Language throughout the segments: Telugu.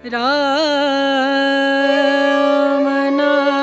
राम नाम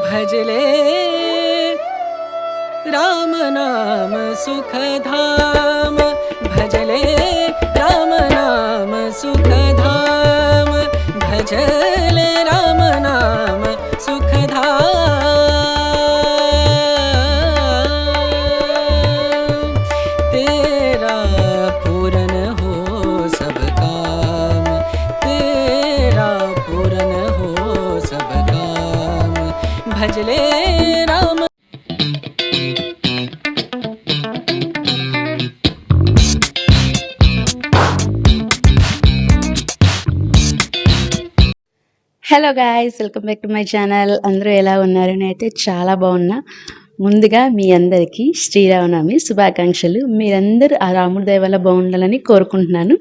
भजले राम नाम सुखधाम भजले राम नाम सुखधाम भजले राम नाम सुखधाम तेरा पूरन हो सब काम तेरा पूरन हो सब काम भजले Ram. Hello guys, welcome back to my channel. అందరూ ఎలా ఉన్నారు? నేనైతే చాలా బాగున్నా. ముందుగా మీ అందరికీ శ్రీరామనవమి శుభాకాంక్షలు. మీరందరూ ఆ రాముడి దయ వల్ల బాగుండాలని కోరుకుంటున్నాను.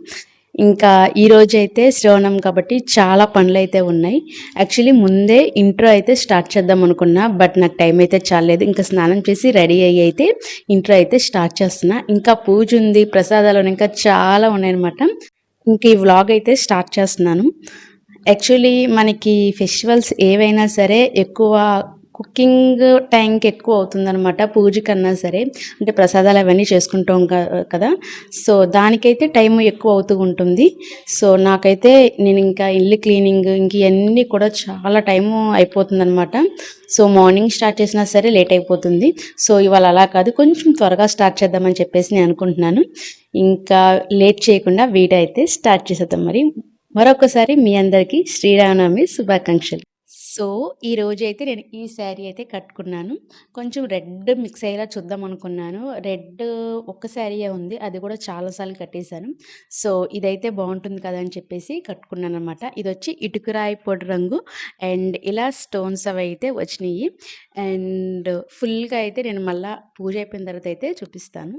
ఇంకా ఈరోజు అయితే శ్రవణం కాబట్టి చాలా పనులు అయితే ఉన్నాయి. యాక్చువల్లీ ముందే ఇంట్రో అయితే స్టార్ట్ చేద్దాం అనుకున్నా, బట్ నాకు టైం అయితే చాలేదు. ఇంకా స్నానం చేసి రెడీ అయ్యి అయితే ఇంట్రో అయితే స్టార్ట్ చేస్తున్నా. ఇంకా పూజ ఉంది, ప్రసాదాలు ఇంకా చాలా ఉన్నాయన్నమాట. ఇంక ఈ వ్లాగ్ అయితే స్టార్ట్ చేస్తున్నాను. యాక్చువల్లీ మనకి ఫెస్టివల్స్ ఏవైనా సరే ఎక్కువ కుకింగ్ టైంకి ఎక్కువ అవుతుందన్నమాట, పూజ కన్నా సరే. అంటే ప్రసాదాలు అవన్నీ చేసుకుంటాం కదా, సో దానికైతే టైం ఎక్కువ అవుతూ ఉంటుంది. సో నాకైతే నేను ఇంకా ఇల్లు క్లీనింగ్ ఇంక ఇవన్నీ కూడా చాలా టైము అయిపోతుందన్నమాట. సో మార్నింగ్ స్టార్ట్ చేసినా సరే లేట్ అయిపోతుంది. సో ఇవాళ అలా కాదు, కొంచెం త్వరగా స్టార్ట్ చేద్దామని చెప్పేసి నేను అనుకుంటున్నాను. ఇంకా లేట్ చేయకుండా వీడియో అయితే స్టార్ట్ చేసేద్దాం. మరొకసారి మీ అందరికీ శ్రీరామనవమి శుభాకాంక్షలు. సో ఈ రోజు అయితే నేను ఈ శారీ అయితే కట్టుకున్నాను. కొంచెం రెడ్ మిక్స్ అయ్యేలా చూద్దాం అనుకున్నాను. రెడ్ ఒక్క శారీయే ఉంది, అది కూడా చాలాసార్లు కట్టేశాను. సో ఇదైతే బాగుంటుంది కదా అని చెప్పేసి కట్టుకున్నాను అనమాట. ఇది వచ్చి ఇటుకరాయి పొడి రంగు అండ్ ఇలా స్టోన్స్ అవి అయితే వచ్చినాయి. అండ్ ఫుల్గా అయితే నేను మళ్ళీ పూజ అయిపోయిన తర్వాత అయితే చూపిస్తాను.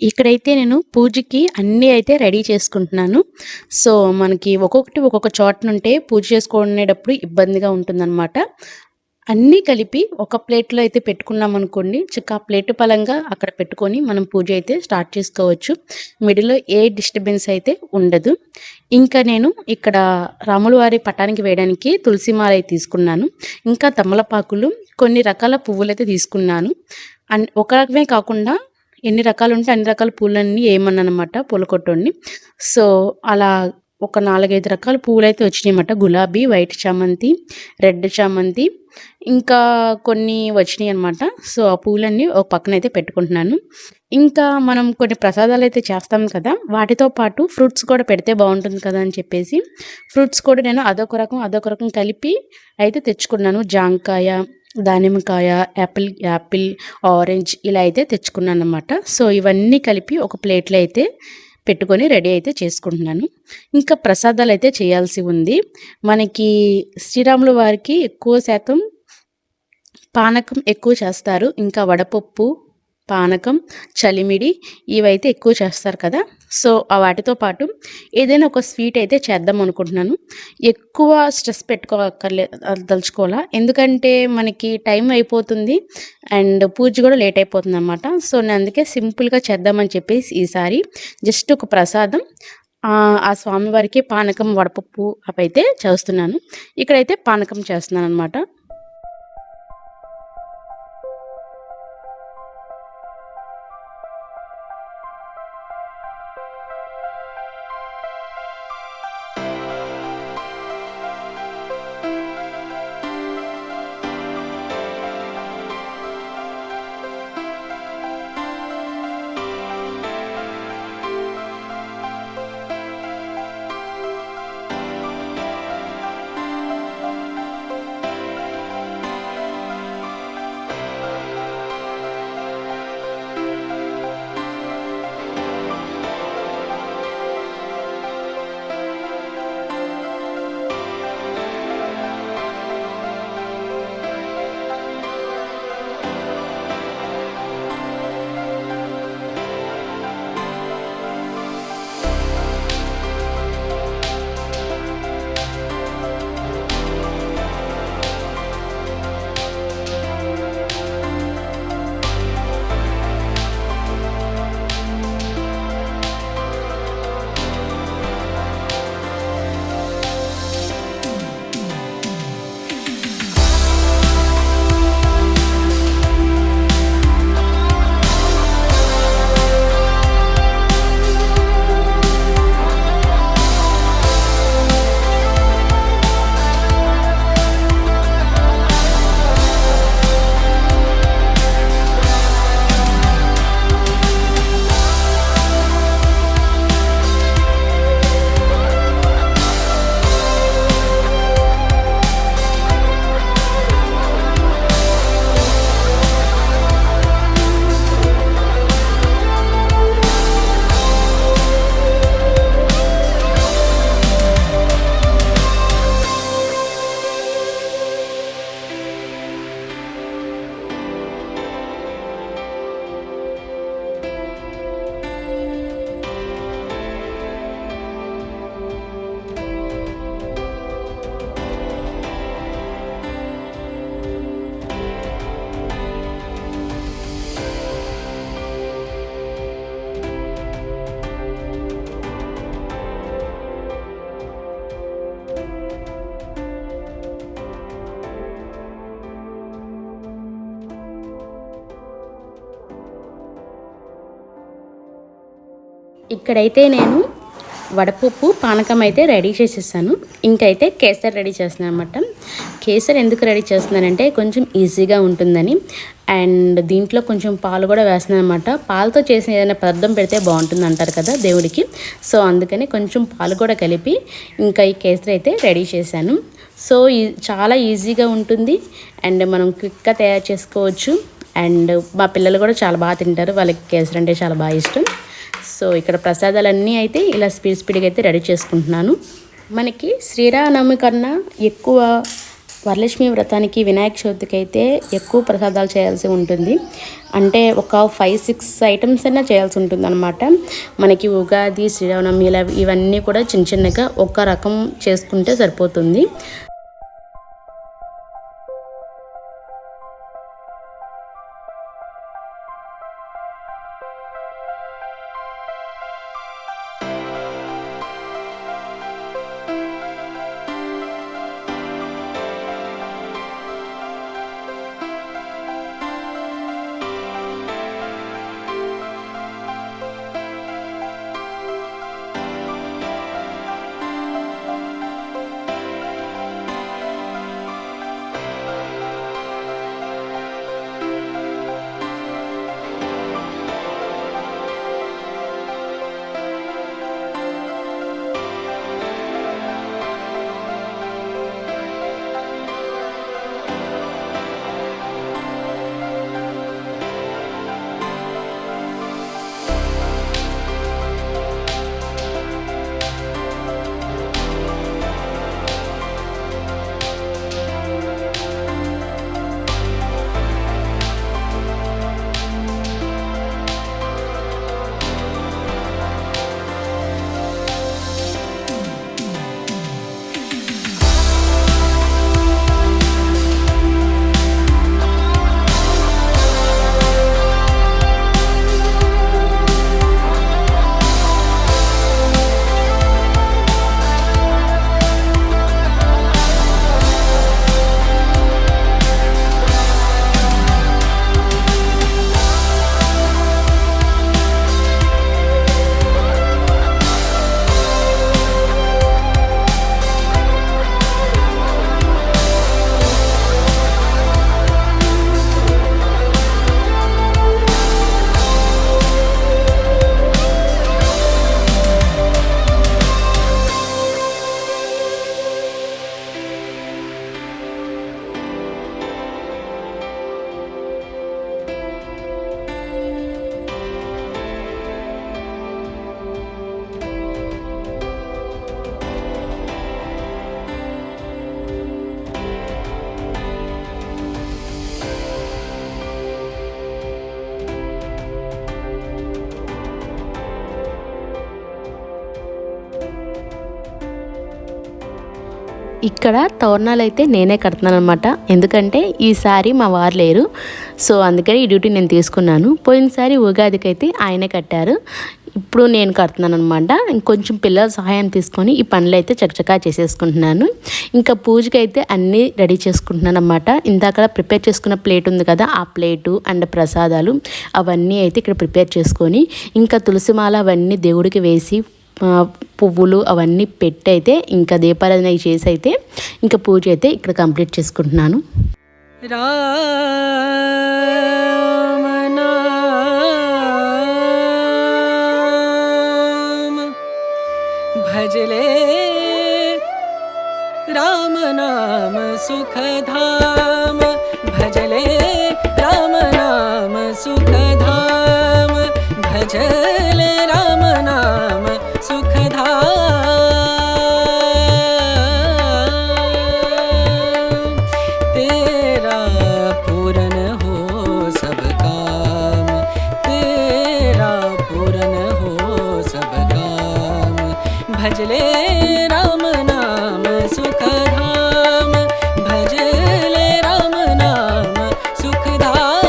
ఇక్కడైతే నేను పూజకి అన్నీ అయితే రెడీ చేసుకుంటున్నాను. సో మనకి ఒక్కొక్కటి ఒక్కొక్క చోట నుంటే పూజ చేసుకునేటప్పుడు ఇబ్బందిగా ఉంటుందన్నమాట. అన్నీ కలిపి ఒక ప్లేట్లో అయితే పెట్టుకున్నాం అనుకోండి, ఆ ప్లేట్ పలంగా అక్కడ పెట్టుకొని మనం పూజ అయితే స్టార్ట్ చేసుకోవచ్చు. మిడిల్లో ఏ డిస్టర్బెన్స్ అయితే ఉండదు. ఇంకా నేను ఇక్కడ రాముల వారి పటానికి వేయడానికి తులసి మాల అయితే తీసుకున్నాను. ఇంకా తమలపాకులు, కొన్ని రకాల పువ్వులు అయితే తీసుకున్నాను. ఒక రకమే కాకుండా ఎన్ని రకాలు ఉంటే అన్ని రకాల పూలన్నీ వేయమన్నమాట పూల కొట్టండి. సో అలా ఒక 4-5 రకాల పువ్వులు అయితే వచ్చినాయి అన్నమాట. గులాబీ, వైట్ చామంతి, రెడ్ చామంతి, ఇంకా కొన్ని వచ్చినాయి అనమాట. సో ఆ పూలన్నీ ఒక పక్కన అయితే పెట్టుకుంటున్నాను. ఇంకా మనం కొన్ని ప్రసాదాలు అయితే చేస్తాం కదా, వాటితో పాటు ఫ్రూట్స్ కూడా పెడితే బాగుంటుంది కదా అని చెప్పేసి ఫ్రూట్స్ కూడా నేను అదొక రకం కలిపి అయితే తెచ్చుకున్నాను. జాంకాయ, దానిమ్మకాయ, యాపిల్, ఆరెంజ్ ఇలా అయితే తెచ్చుకున్నాను అన్నమాట. సో ఇవన్నీ కలిపి ఒక ప్లేట్లో అయితే పెట్టుకొని రెడీ అయితే చేసుకుంటున్నాను. ఇంకా ప్రసాదాలు అయితే చేయాల్సి ఉంది. మనకి శ్రీరాముల వారికి ఎక్కువ శాతం పానకం ఎక్కువ చేస్తారు. ఇంకా వడపప్పు, పానకం, చలిమిడి ఇవైతే ఎక్కువ చేస్తారు కదా. సో వాటితో పాటు ఏదైనా ఒక స్వీట్ అయితే చేద్దాం అనుకుంటున్నాను. ఎక్కువ స్ట్రెస్ తలుచుకోవాలా, ఎందుకంటే మనకి టైం అయిపోతుంది అండ్ పూజ కూడా లేట్ అయిపోతుంది అన్నమాట. సో నేను అందుకే సింపుల్గా చేద్దామని చెప్పేసి ఈసారి జస్ట్ ఒక ప్రసాదం ఆ స్వామివారికి పానకం, వడపప్పు అవి అయితే చేస్తున్నాను. ఇక్కడైతే పానకం చేస్తున్నాను అనమాట. ఇక్కడైతే నేను వడపప్పు పానకం అయితే రెడీ చేసేసాను. ఇంకైతే కేసరి రెడీ చేస్తున్నాను అనమాట. కేసరి ఎందుకు రెడీ చేస్తున్నానంటే కొంచెం ఈజీగా ఉంటుందని, అండ్ దీంట్లో కొంచెం పాలు కూడా వేస్తున్నాను అనమాట. పాలతో చేసిన ఏదైనా పదార్థం పెడితే బాగుంటుంది అంటారు కదా దేవుడికి. సో అందుకని కొంచెం పాలు కూడా కలిపి ఇంకా ఈ కేసరి అయితే రెడీ చేశాను. సో చాలా ఈజీగా ఉంటుంది అండ్ మనం క్విక్గా తయారు చేసుకోవచ్చు. అండ్ మా పిల్లలు కూడా చాలా బాగా తింటారు, వాళ్ళకి కేసరి అంటే చాలా బాగా ఇష్టం. సో ఇక్కడ ప్రసాదాలన్నీ అయితే ఇలా స్పీడ్గా అయితే రెడీ చేసుకుంటున్నాను. మనకి శ్రీరామనవమి కన్నా ఎక్కువ వరలక్ష్మి వ్రతానికి, వినాయక చవితికి అయితే ఎక్కువ ప్రసాదాలు చేయాల్సి ఉంటుంది. అంటే ఒక 5-6 ఐటమ్స్ అయినా చేయాల్సి ఉంటుంది అనమాట. మనకి ఉగాది, శ్రీరామనవమి ఇలా ఇవన్నీ కూడా చిన్నగా ఒక రకం చేసుకుంటే సరిపోతుంది. ఇక్కడ తోరణాలు అయితే నేనే కడుతున్నాను అనమాట. ఎందుకంటే ఈసారి మా వారు లేరు, సో అందుకని ఈ డ్యూటీ నేను తీసుకున్నాను. పోయినసారి ఉగాదికి అయితే ఆయనే కట్టారు, ఇప్పుడు నేను కడుతున్నాను అనమాట. ఇంకొంచెం పిల్లల సహాయం తీసుకొని ఈ పనులు అయితే చకచకా చేసేసుకుంటున్నాను. ఇంకా పూజకి అయితే అన్నీ రెడీ చేసుకుంటున్నాను అనమాట. ఇందాక ప్రిపేర్ చేసుకున్న ప్లేట్ ఉంది కదా, ఆ ప్లేటు అండ్ ప్రసాదాలు అవన్నీ అయితే ఇక్కడ ప్రిపేర్ చేసుకొని ఇంకా తులసిమాల అవన్నీ దేవుడికి వేసి పువ్వులు అవన్నీ పెట్టి అయితే ఇంకా దీపారాధన చేసి అయితే ఇంకా పూజ అయితే ఇక్కడ కంప్లీట్ చేసుకుంటున్నాను. రామ నామ భజలే రామ నామ సుఖధామ భజలే రామ నామ సుఖధామ భజలే రామ నామ तेरा पूरन हो सब काम, तेरा पूरन हो सब काम, भजले राम नाम सुखधाम, भजले राम नाम सुखधाम।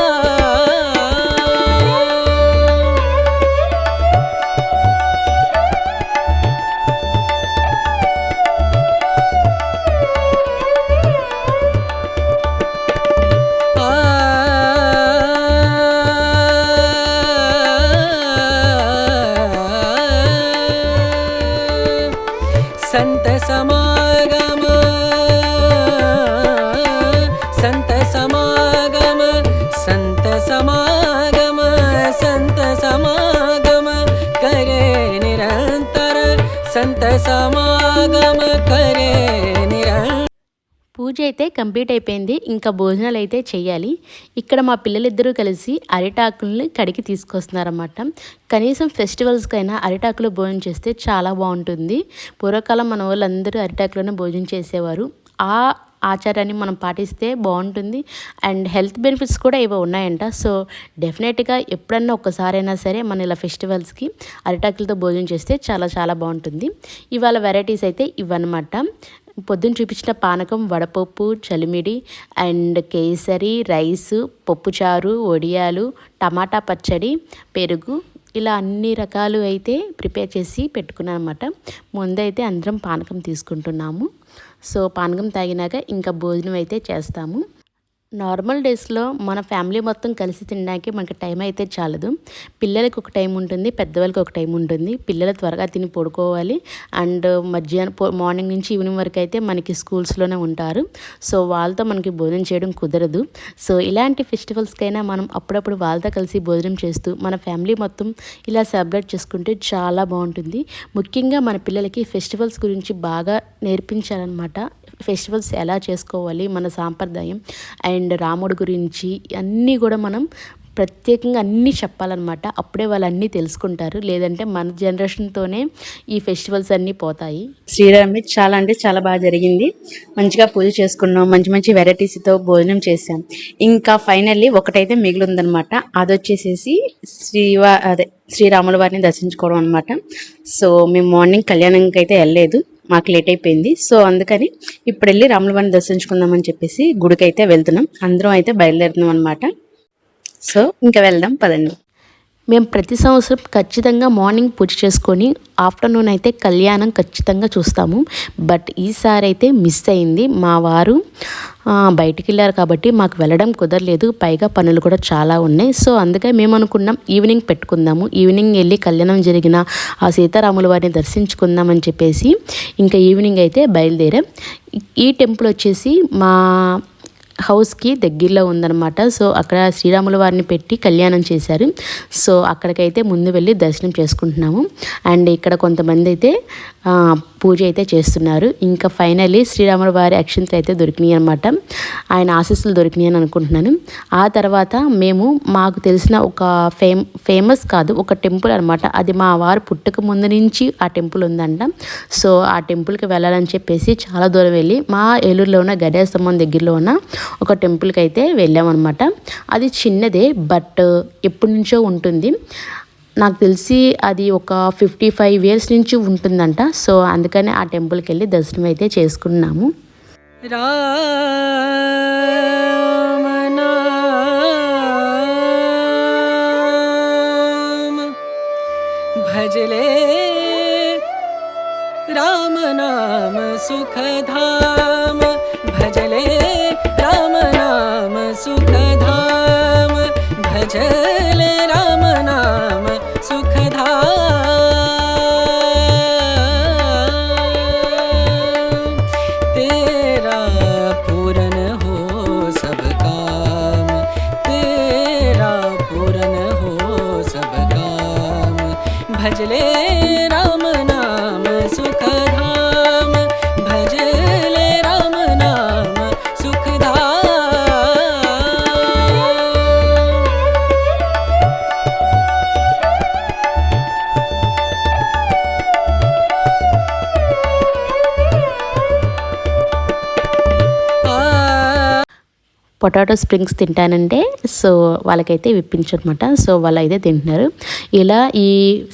समागम संत समागम संत समागम संत समागम करे निरंतर संत समागम करे निरंतर। పూజ అయితే కంప్లీట్ అయిపోయింది. ఇంకా భోజనాలు అయితే చేయాలి. ఇక్కడ మా పిల్లలిద్దరూ కలిసి అరిటాకుల్ని కడిగి తీసుకొస్తున్నారన్నమాట. కనీసం ఫెస్టివల్స్కైనా అరిటాకులో భోజనం చేస్తే చాలా బాగుంటుంది. పూర్వకాలం మన వాళ్ళందరూ అరిటాకులోనే భోజనం చేసేవారు. ఆ ఆచారాన్ని మనం పాటిస్తే బాగుంటుంది. అండ్ హెల్త్ బెనిఫిట్స్ కూడా ఏవో ఉన్నాయంట. సో డెఫినెట్గా ఎప్పుడన్నా ఒక్కసారైనా సరే మన ఇలా ఫెస్టివల్స్కి అరిటాకులతో భోజనం చేస్తే చాలా చాలా బాగుంటుంది. ఇవాళ వెరైటీస్ అయితే ఇవన్నమాట. పొద్దున్న చూపించిన పానకం, వడపప్పు, చలిమిడి అండ్ కేసరి, రైసు, పప్పుచారు, వడియాలు, టమాటా పచ్చడి, పెరుగు, ఇలా అన్ని రకాలు అయితే ప్రిపేర్ చేసి పెట్టుకున్నాను అనమాట. ముందైతే అందరం పానకం తీసుకుంటున్నాము. సో పానకం తాగినాక ఇంకా భోజనం అయితే చేస్తాము. నార్మల్ డేస్లో మన ఫ్యామిలీ మొత్తం కలిసి తినడానికి మనకి టైం అయితే చాలదు. పిల్లలకి ఒక టైం ఉంటుంది, పెద్దవాళ్ళకి ఒక టైం ఉంటుంది. పిల్లలు త్వరగా తిని పడుకోవాలి. అండ్ మార్నింగ్ నుంచి ఈవినింగ్ వరకు అయితే మనకి స్కూల్స్లోనే ఉంటారు. సో వాళ్ళతో మనకి భోజనం చేయడం కుదరదు. సో ఇలాంటి ఫెస్టివల్స్కైనా మనం అప్పుడప్పుడు వాళ్ళతో కలిసి భోజనం చేస్తూ మన ఫ్యామిలీ మొత్తం ఇలా సెలబ్రేట్ చేసుకుంటే చాలా బాగుంటుంది. ముఖ్యంగా మన పిల్లలకి ఫెస్టివల్స్ గురించి బాగా నేర్పించాలన్నమాట. ఫెస్టివల్స్ ఎలా చేసుకోవాలి, మన సాంప్రదాయం అండ్ రాముడి గురించి అన్నీ కూడా మనం ప్రత్యేకంగా అన్నీ చెప్పాలన్నమాట. అప్పుడే వాళ్ళు అన్నీ తెలుసుకుంటారు. లేదంటే మన జనరేషన్తోనే ఈ ఫెస్టివల్స్ అన్నీ పోతాయి. శ్రీరామి చాలా అంటే చాలా బాగా జరిగింది. మంచిగా పూజ చేసుకున్నాం, మంచి మంచి వెరైటీస్తో భోజనం చేసాం. ఇంకా ఫైనల్లీ ఒకటైతే మిగిలిందనమాట. అది వచ్చేసేసి శ్రీరాముల వారిని దర్శించుకోవడం అనమాట. సో మేము మార్నింగ్ కళ్యాణంకి అయితే వెళ్ళలేదు, మాకు లేట్ అయిపోయింది. సో అందుకని ఇప్పుడు వెళ్ళి రాముల వారిని దర్శించుకుందామని చెప్పేసి గుడికి అయితే వెళ్తున్నాం. అందరం అయితే బయలుదేరుతున్నాం అనమాట. సో ఇంకా వెళ్దాం పదండి. మేము ప్రతి సంవత్సరం ఖచ్చితంగా మార్నింగ్ పూజ చేసుకొని ఆఫ్టర్నూన్ అయితే కళ్యాణం ఖచ్చితంగా చూస్తాము. బట్ ఈసారి అయితే మిస్ అయింది. మా వారు బయటికి వెళ్ళారు కాబట్టి మాకు వెళ్ళడం కుదరలేదు. పైగా పనులు కూడా చాలా ఉన్నాయి. సో అందుకే మేము అనుకున్నాం ఈవినింగ్ పెట్టుకుందాము, ఈవినింగ్ వెళ్ళి కళ్యాణం జరిగిన ఆ సీతారాముల వారిని దర్శించుకుందామని చెప్పేసి ఇంకా ఈవినింగ్ అయితే బయలుదేరాం. ఈ టెంపుల్ వచ్చేసి మా హౌస్కి దగ్గరలో ఉందన్నమాట. సో అక్కడ శ్రీరాముల వారిని పెట్టి కళ్యాణం చేశారు. సో అక్కడికైతే ముందు వెళ్ళి దర్శనం చేసుకుంటున్నాము. అండ్ ఇక్కడ కొంతమంది అయితే పూజ అయితే చేస్తున్నారు. ఇంకా ఫైనల్లీ శ్రీరాముల వారి అక్షంతలు అయితే దొరికినాయి అనమాట. ఆయన ఆశీస్సులు దొరికినాయి అని అనుకుంటున్నాను. ఆ తర్వాత మేము మాకు తెలిసిన ఒక ఫేమస్ కాదు, ఒక టెంపుల్ అనమాట. అది మా వారు పుట్టక ముందు నుంచి ఆ టెంపుల్ ఉందంట. సో ఆ టెంపుల్కి వెళ్ళాలని చెప్పేసి చాలా దూరం వెళ్ళి మా ఏలూరులో ఉన్న గడియార స్తంభం దగ్గరలో ఉన్న ఒక టెంపుల్కి అయితే వెళ్ళామన్నమాట. అది చిన్నదే, బట్ ఎప్పటి నుంచో ఉంటుంది. నాకు తెలిసి అది ఒక 55 years నుంచి ఉంటుందంట. సో అందుకని ఆ టెంపుల్కి వెళ్ళి దర్శనం అయితే చేసుకున్నాము. రామ నామ భజలే రామ నామ సుఖధామ భజలే రామ నామ సుఖధామ భజలే రామ నామ सुखधाम तेरा पूरन हो सब काम तेरा पूरन हो सब काम भजले राम नाम सुखधाम भजले राम नाम सुखधाम। పొటాటో స్ప్రింగ్స్ తింటానంటే సో వాళ్ళకైతే ఇప్పించనమాట. సో వాళ్ళు అయితే తింటున్నారు. ఇలా ఈ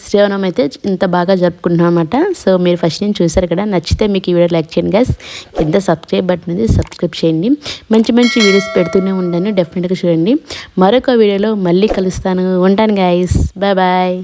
శ్రీరామనవమి అయితే ఇంత బాగా జరుపుకుంటున్నాం అనమాట. సో మీరు ఫస్ట్ నుంచి చూసారు కదా, నచ్చితే మీకు ఈ వీడియో లైక్ చేయండి గైస్. కింద సబ్స్క్రైబ్ బటన్ ఉంది, సబ్స్క్రైబ్ చేయండి. మంచి మంచి వీడియోస్ పెడుతూనే ఉంటాను, డెఫినెట్గా చూడండి. మరొక వీడియోలో మళ్ళీ కలుస్తాను. ఉంటాను గైస్, బాయ్ బాయ్.